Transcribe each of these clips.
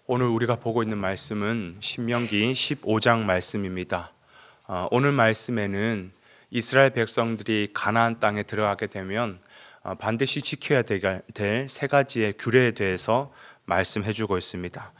오늘 우리가 보고 있는 말씀은 신명기 15장 말씀입니다. 오늘 말씀에는 이스라엘 백성들이 가나안 땅에 들어가게 되면 반드시 지켜야 될 세 가지의 규례에 대해서 말씀해 주고 있습니다.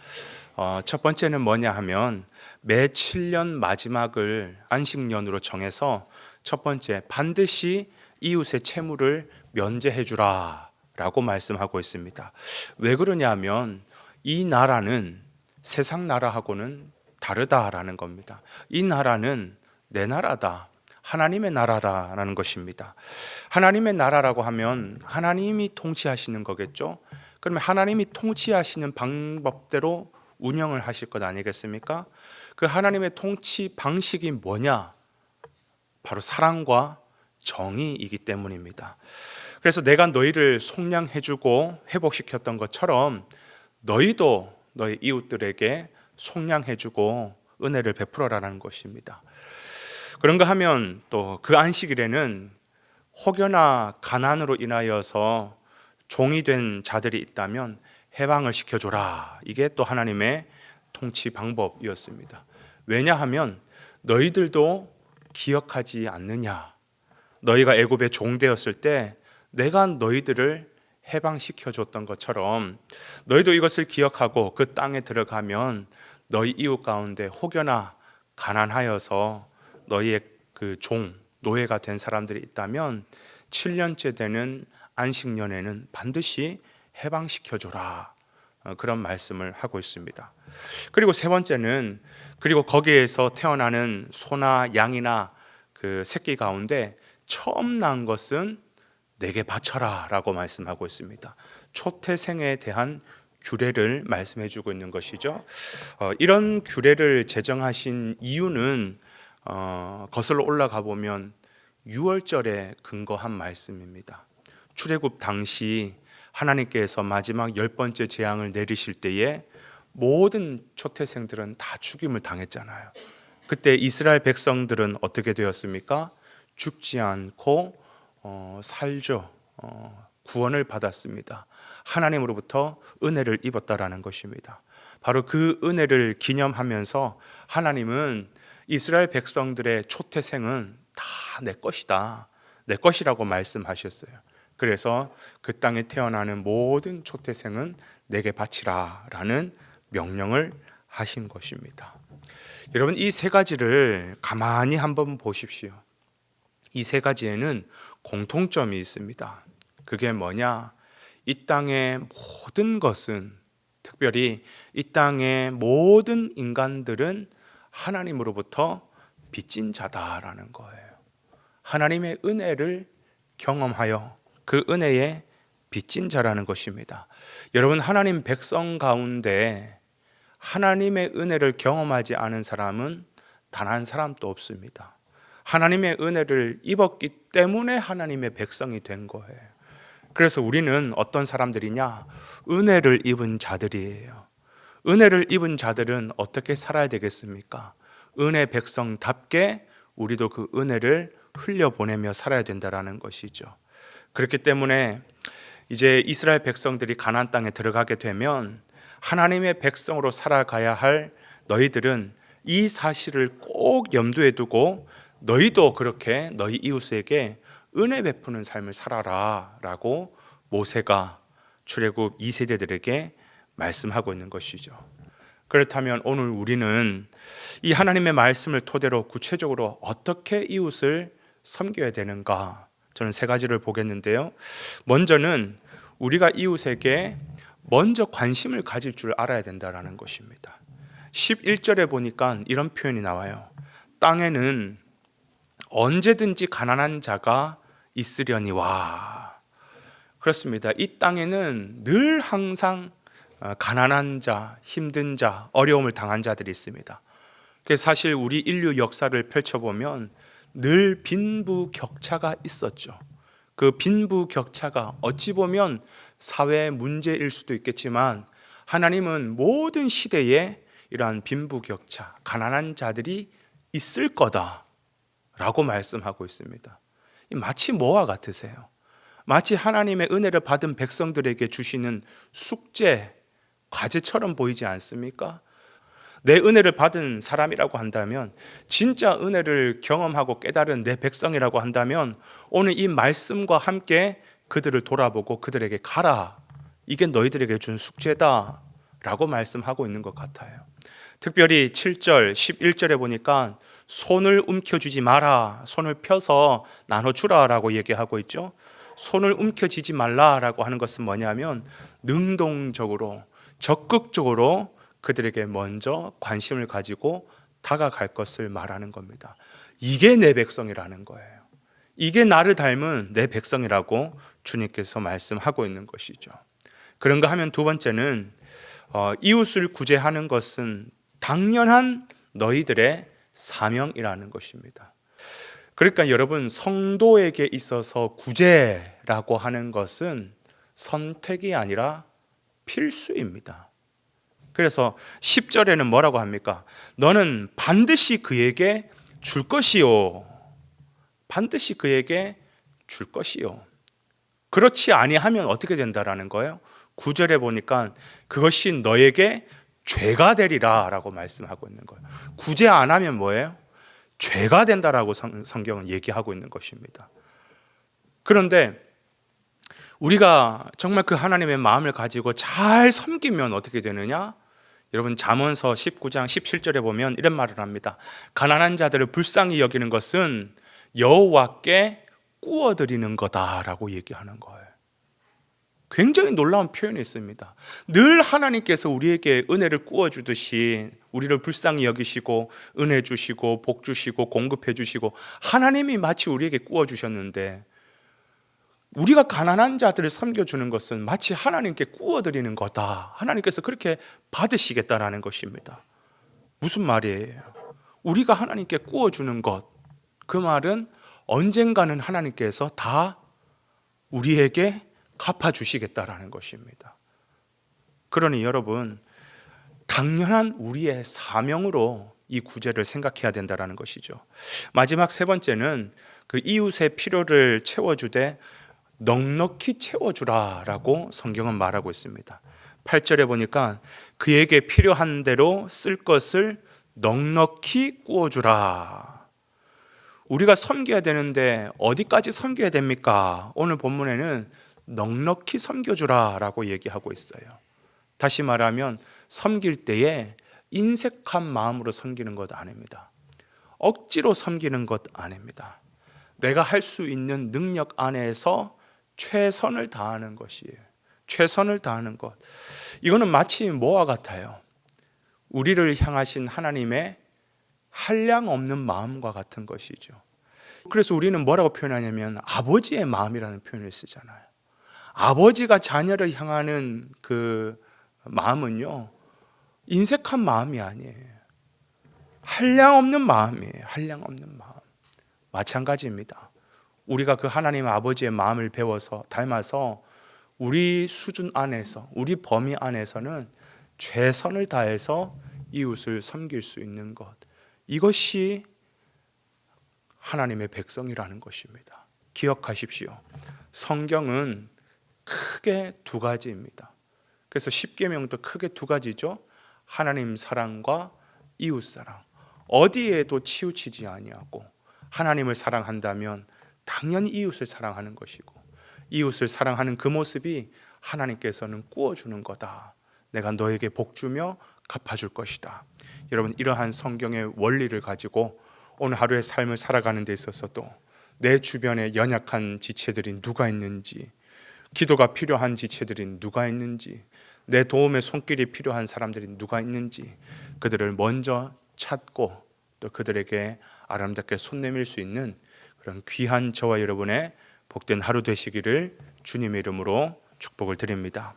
첫 번째는 뭐냐 하면 매 7년 마지막을 안식년으로 정해서 첫 번째, 반드시 이웃의 채무를 면제해 주라 라고 말씀하고 있습니다. 왜 그러냐 하면 이 나라는 세상 나라하고는 다르다라는 겁니다. 이 나라는 내 나라다, 하나님의 나라라는 것입니다. 하나님의 나라라고 하면 하나님이 통치하시는 거겠죠. 그러면 하나님이 통치하시는 방법대로 운영을 하실 것 아니겠습니까? 그 하나님의 통치 방식이 뭐냐? 바로 사랑과 정의이기 때문입니다. 그래서 내가 너희를 속량해주고 회복시켰던 것처럼 너희도 너희 이웃들에게 속량해주고 은혜를 베풀어라는 것입니다. 그런가 하면 또 그 안식일에는 혹여나 가난으로 인하여서 종이 된 자들이 있다면 해방을 시켜줘라. 이게 또 하나님의 통치 방법이었습니다. 왜냐하면 너희들도 기억하지 않느냐? 너희가 애굽에 종되었을 때 내가 너희들을 해방시켜줬던 것처럼 너희도 이것을 기억하고 그 땅에 들어가면 너희 이웃 가운데 혹여나 가난하여서 너희의 그 노예가 된 사람들이 있다면 7년째 되는 안식년에는 반드시 해방시켜줘라. 그런 말씀을 하고 있습니다. 그리고 세 번째는 그리고 거기에서 태어나는 소나 양이나 그 새끼 가운데 처음 난 것은 내게 바쳐라 라고 말씀하고 있습니다. 초태생에 대한 규례를 말씀해 주고 있는 것이죠. 이런 규례를 제정하신 이유는 거슬러 올라가 보면 6월절에 근거한 말씀입니다. 출애굽 당시 하나님께서 마지막 10번째 재앙을 내리실 때에 모든 초태생들은 다 죽임을 당했잖아요. 그때 이스라엘 백성들은 어떻게 되었습니까? 죽지 않고 살죠. 구원을 받았습니다. 하나님으로부터 은혜를 입었다라는 것입니다. 바로 그 은혜를 기념하면서 하나님은 이스라엘 백성들의 초태생은 다 내 것이다, 내 것이라고 말씀하셨어요. 그래서 그 땅에 태어나는 모든 초태생은 내게 바치라 라는 명령을 하신 것입니다. 여러분, 이 세 가지를 가만히 한번 보십시오. 이 세 가지에는 공통점이 있습니다. 그게 뭐냐? 이 땅의 모든 것은, 특별히 이 땅의 모든 인간들은 하나님으로부터 빚진 자다라는 거예요. 하나님의 은혜를 경험하여 그 은혜에 빚진 자라는 것입니다. 여러분, 하나님 백성 가운데 하나님의 은혜를 경험하지 않은 사람은 단 한 사람도 없습니다. 하나님의 은혜를 입었기 때문에 하나님의 백성이 된 거예요. 그래서 우리는 어떤 사람들이냐? 은혜를 입은 자들이에요. 은혜를 입은 자들은 어떻게 살아야 되겠습니까? 은혜 백성답게 우리도 그 은혜를 흘려보내며 살아야 된다는 것이죠. 그렇기 때문에 이제 이스라엘 백성들이 가나안 땅에 들어가게 되면 하나님의 백성으로 살아가야 할 너희들은 이 사실을 꼭 염두에 두고 너희도 그렇게 너희 이웃에게 은혜 베푸는 삶을 살아라 라고 모세가 출애굽 2세대들에게 말씀하고 있는 것이죠. 그렇다면 오늘 우리는 이 하나님의 말씀을 토대로 구체적으로 어떻게 이웃을 섬겨야 되는가? 저는 세 가지를 보겠는데요. 먼저는 우리가 이웃에게 먼저 관심을 가질 줄 알아야 된다는 것입니다. 11절에 보니까 이런 표현이 나와요. 땅에는 언제든지 가난한 자가 있으려니와. 그렇습니다. 이 땅에는 늘 항상 가난한 자, 힘든 자, 어려움을 당한 자들이 있습니다. 그래서 사실 우리 인류 역사를 펼쳐보면 늘 빈부격차가 있었죠. 그 빈부격차가 어찌 보면 사회 문제일 수도 있겠지만 하나님은 모든 시대에 이러한 빈부격차, 가난한 자들이 있을 거다라고 말씀하고 있습니다. 마치 뭐와 같으세요? 마치 하나님의 은혜를 받은 백성들에게 주시는 숙제, 과제처럼 보이지 않습니까? 내 은혜를 받은 사람이라고 한다면, 진짜 은혜를 경험하고 깨달은 내 백성이라고 한다면, 오늘 이 말씀과 함께 그들을 돌아보고 그들에게 가라, 이게 너희들에게 준 숙제다 라고 말씀하고 있는 것 같아요. 특별히 7절 11절에 보니까 손을 움켜쥐지 마라, 손을 펴서 나눠주라 라고 얘기하고 있죠. 손을 움켜쥐지 말라라고 하는 것은 뭐냐면 능동적으로, 적극적으로 그들에게 먼저 관심을 가지고 다가갈 것을 말하는 겁니다. 이게 내 백성이라는 거예요. 이게 나를 닮은 내 백성이라고 주님께서 말씀하고 있는 것이죠. 그런가 하면 두 번째는 이웃을 구제하는 것은 당연한 너희들의 사명이라는 것입니다. 그러니까 여러분, 성도에게 있어서 구제라고 하는 것은 선택이 아니라 필수입니다. 그래서 10절에는 뭐라고 합니까? 너는 반드시 그에게 줄 것이요. 반드시 그에게 줄 것이요. 그렇지 아니하면 어떻게 된다라는 거예요? 9절에 보니까 그것이 너에게 죄가 되리라 라고 말씀하고 있는 거예요. 구제 안 하면 뭐예요? 죄가 된다라고 성경은 얘기하고 있는 것입니다. 그런데 우리가 정말 그 하나님의 마음을 가지고 잘 섬기면 어떻게 되느냐? 여러분, 잠언서 19장 17절에 보면 이런 말을 합니다. 가난한 자들을 불쌍히 여기는 것은 여호와께 꾸어드리는 거다라고 얘기하는 거예요. 굉장히 놀라운 표현이 있습니다. 늘 하나님께서 우리에게 은혜를 꾸어주듯이 우리를 불쌍히 여기시고 은혜 주시고 복 주시고 공급해 주시고 하나님이 마치 우리에게 꾸어주셨는데, 우리가 가난한 자들을 섬겨주는 것은 마치 하나님께 꾸어드리는 거다, 하나님께서 그렇게 받으시겠다라는 것입니다. 무슨 말이에요? 우리가 하나님께 꾸어주는 것, 그 말은 언젠가는 하나님께서 다 우리에게 갚아주시겠다라는 것입니다. 그러니 여러분, 당연한 우리의 사명으로 이 구제를 생각해야 된다는 것이죠. 마지막 세 번째는 그 이웃의 필요를 채워주되 넉넉히 채워주라라고 성경은 말하고 있습니다. 8절에 보니까 그에게 필요한 대로 쓸 것을 넉넉히 구워주라. 우리가 섬겨야 되는데 어디까지 섬겨야 됩니까? 오늘 본문에는 넉넉히 섬겨주라라고 얘기하고 있어요. 다시 말하면 섬길 때에 인색한 마음으로 섬기는 것 아닙니다. 억지로 섬기는 것 아닙니다. 내가 할 수 있는 능력 안에서 최선을 다하는 것이에요. 최선을 다하는 것. 이거는 마치 뭐와 같아요? 우리를 향하신 하나님의 한량 없는 마음과 같은 것이죠. 그래서 우리는 뭐라고 표현하냐면 아버지의 마음이라는 표현을 쓰잖아요. 아버지가 자녀를 향하는 그 마음은요, 인색한 마음이 아니에요. 한량 없는 마음이에요. 한량 없는 마음. 마찬가지입니다. 우리가 그 하나님 아버지의 마음을 배워서 닮아서 우리 수준 안에서, 우리 범위 안에서는 최선을 다해서 이웃을 섬길 수 있는 것, 이것이 하나님의 백성이라는 것입니다. 기억하십시오. 성경은 크게 두 가지입니다. 그래서 십계명도 크게 두 가지죠. 하나님 사랑과 이웃 사랑. 어디에도 치우치지 아니하고, 하나님을 사랑한다면 당연히 이웃을 사랑하는 것이고, 이웃을 사랑하는 그 모습이 하나님께서는 꾸어주는 거다. 내가 너에게 복 주며 갚아줄 것이다. 여러분, 이러한 성경의 원리를 가지고 오늘 하루의 삶을 살아가는 데 있어서도 내 주변에 연약한 지체들이 누가 있는지, 기도가 필요한 지체들이 누가 있는지, 내 도움의 손길이 필요한 사람들이 누가 있는지 그들을 먼저 찾고 또 그들에게 아름답게 손 내밀 수 있는 그런 귀한 저와 여러분의 복된 하루 되시기를 주님의 이름으로 축복을 드립니다.